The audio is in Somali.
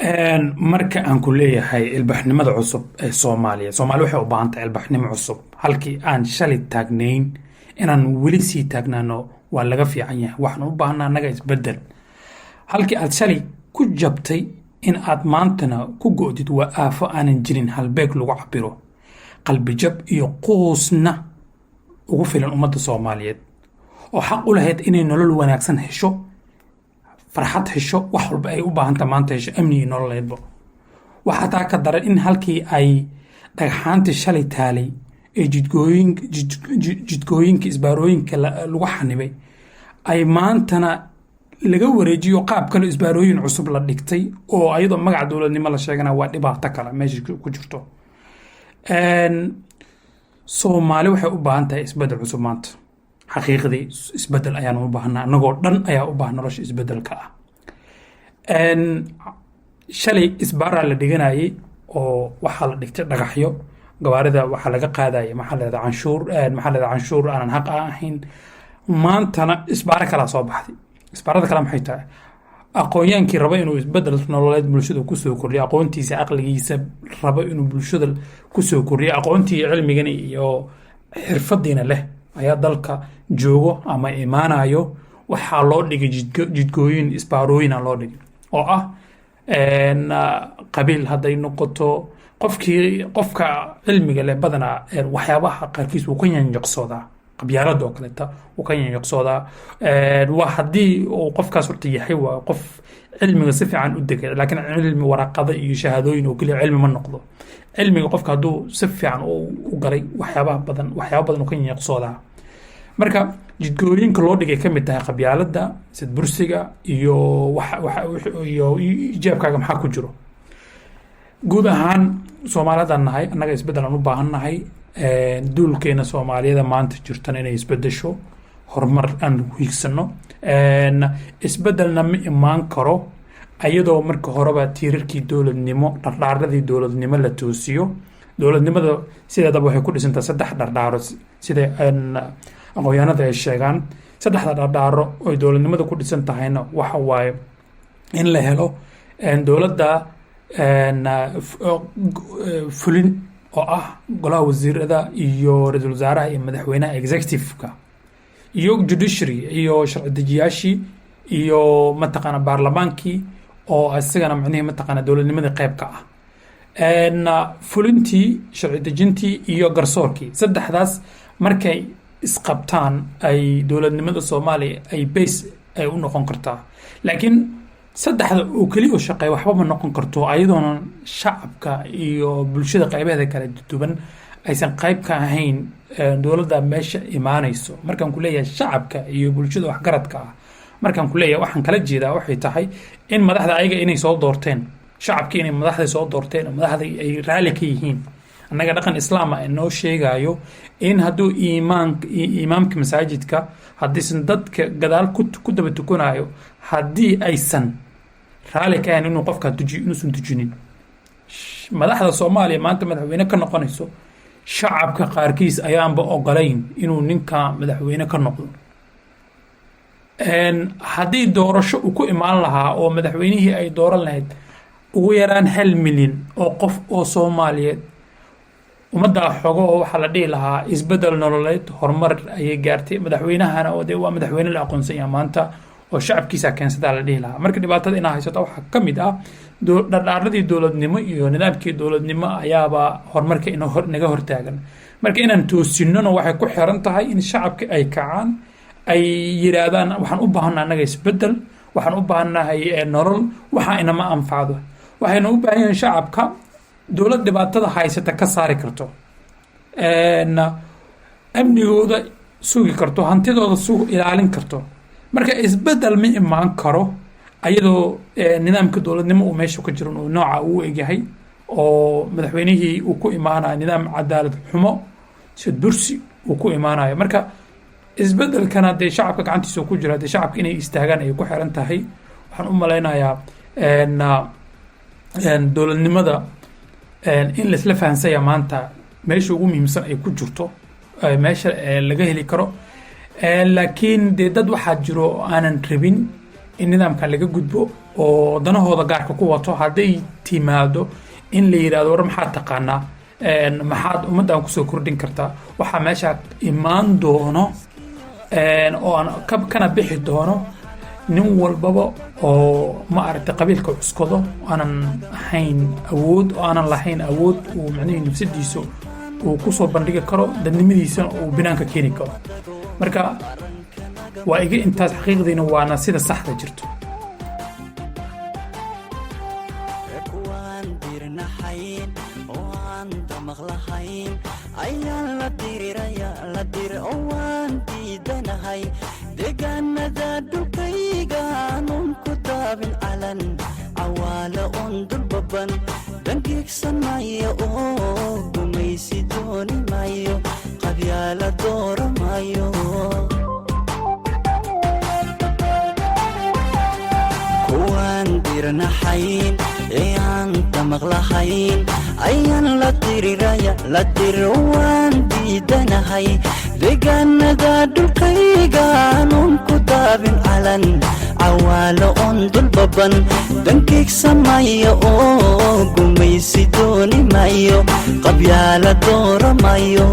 marka aan ku leeyahay ilbaxnimada cusub ee Soomaaliya waxay u baahan tahay ilbaxnimo cusub halkii aan shalay taagnayn inaan weli sii taagnaano waa laga fiican yahay waxaan u baahnaa naga isbedel halkii aad shalay ku jabtay in aad maantana ku go'did waa aafo aanan jirin halbeeg lagu cabiro qalbi jab iyo qoosna ugu filan ummadda Soomaaliyeed oo xaq u lahayd inay nolol wanaagsan hesho farxad hesho wax walba ay u baahan tahay maanta hesho amni iyo nololeedba waxa taa ka daran in halkii ay dhagxaantii shalay taalay ee jidgooyinka isbaarooyinka lagu xanibay ay maantana laga wareejiyo qaab kale isbaarooyin cusub la dhigtay oo ayadoo magac dowladnimo la sheegana waa dhibaato kale meesha ku jirto Soomaali waxay u baahan tahay isbedel cusub maanta xaqiiqdii isbedel ayaan u baahnaa anagoo dhan ayaa u baahan nolosha isbedelka ah shalay isbaaraa la dhiganayay oo waxaa la dhigtay dhagaxyo gawaarida waxaa laga qaadayay maxaa la canshuur aanan xaq ahayn maantana isbaara kala soo baxday isbaarada kale maxay tahay aqoonyaankii raba inuu isbedel nololeed bulshada ku soo kordhiyo aqoontiisa aqligiisa raba inuu bulshada ku soo kordhiyo aqoontii cilmigan iyo xirfadiina leh ayaa dalka joogo ama imaanayo waxaa loo dhigay jidgooyin isbaarooyin loo dhigay oo ah qabiil hadday noqoto qofka cilmiga leh badana waxyaabaha qaarkiis uu ka yanjaqsoodaa qabyaalada oo kaleeta uu ka yanjaqsoodaa waa haddii uu qofkaas horta yahay waa qof cilmiga si fiican u degay laakiin cilmi waraqada iyo shahaadooyin oo kaliya cilmi ma noqdo cilmiga qofka hadduu si fiican u galay waxyaaba badan uu ka yanjaqsoodaa marka jidgooyinka loo dhigay ka mid tahay qabyaalada sidbursiga iyo ijaabkaaga maxaa ku jiro guud ahaan Soomaalidan nahay annaga isbedel aan u baahannahay duulkeena Soomaaliyada maanta jirtan inay isbedesho horumar aan hiigsano isbedelna ma imaan karo ayadoo marka horeba tiirarkii dowladnimo dhardhaaradii dowladnimo la toosiyo dowladnimada sideedaba waxay ku dhisantaa saddex dhardhaaro sida aqoonyahanada ay sheegaan saddexda dhardhaaro oo dowladnimada ku dhisan tahayna waxa waaye in la helo dowladda fulin oo ah golaha wasiirada iyo ra'iisul wasaaraha iyo madaxweynaha executive-ka iyo judiciary iyo sharci dejiyaashii iyo mataqaana baarlamaankii oo isagana macnaheedu mataqaana dowladnimada qayb ka ah fulintii sharci dejintii iyo garsoorkii saddexdaas markay isqabtaan ay dowladnimada Soomaaliya ay base ay u noqon kartaa laakiin saddexda oo kaliya oo shaqeeya waxba ma noqon karto ayadoona shacabka iyo bulshada qaybaheeda kala duwan aysan qayb ka ahayn dowladda meesha imaanayso markaan ku leeyahay shacabka iyo bulshada waxgaradka ah markaan ku leeyahay waxaan kala jeedaa waxay tahay in madaxda ayaga inay soo doorteen shacabkii inay madaxda soo doorteen madaxda ay raali ka yihiin annaga dhaqan islaam ah inoo sheegayo in hadduu imaamka masaajidka haddiisan dadka gadaal ku daba tukanayo haddii aysan raali ka ahayn inuu qofka inuusan tujinin madaxda Soomaaliya maanta madaxweyne ka noqonayso shacabka qaarkiis ayaanba ogolayn inuu ninka madaxweyne ka noqdo haddii doorasho uu ku imaan lahaa oo madaxweynihii ay dooran lahayd ugu yaraan 1 milyan oo qof oo Soomaaliyeed ummadda xogo oo waxa la dhihi lahaa isbedel nololeed horumar ayay gaartay madaxweynahana oo waa madaxweyne la aqoonsan yahay maanta oo shacabkiisa keensada la dhihi lahaa marka dhibaatada inaa haysato waxa ka mid ah dhardhaaradii dowladnimo iyo nidaamkii dowladnimo ayaaba horumarka naga hortaagan marka inaan toosinno waxay ku xiran tahay in shacabka ay kacaan ay yiraahdaan waxaan u baahanaa anaga isbedel waxaan u baahanahay nolol waxa inama anfacdo waxayna u baahan yihiin shacabka dowlad dhibaatada haysata ka saari karto amnigooda sugi karto hantidooda ilaalin karto marka isbedel ma imaan karo ayadoo nidaamka dowladnimo uu meesha ka jiro uu nooca uu egyahay oo madaxweynihii uu ku imaanayo nidaam cadaalad xumo sidbursi uu ku imaanayo marka isbedelkana dee shacabka gacantiisa ku jira dee shacabka inay istaagaan ay ku xiran tahay waxaan u malaynayaa dowladnimada in la isla fahansaya maanta meesha ugu muhiimsan ay ku jirto meesha laga heli karo laakiin dee dad waxaa jiro aanan rabin in nidaamka laga gudbo oo danahooda gaarka ku wato hadday timaado in la yidhahdo war maxaad taqaanaa maxaad ummaddan kusoo kordhin kartaa waxaa meesha imaan doono oo aan kana bixi doono nin walbaba oo ma aragtay qabiilka cuskado aanan ahayn awood oo aanan lahayn awood uu macnihii nafsadiisa uu kusoo bandhigi karo dadnimadiisana uu binaanka keeni karo marka waa iga intaas xaqiiqdiina waana sida saxda jirto ayaan la diriraya la dir waan diidanahay deegaanada dhulkayga aanun ku daabin calan cawaala un dulbaban dangiigsanaya oo gumaysi dooni maayo qabyaala doora maayo kuwaan dirnaxayn ee aan damaq lahayn ayaan la diriraya la dir waan diidanahay deegaanada dhulkayga aanun ku daabin calan cawaalo un dulbaban dankiigsamaya oo gumaysi dooni maayo qabyaala doora maayo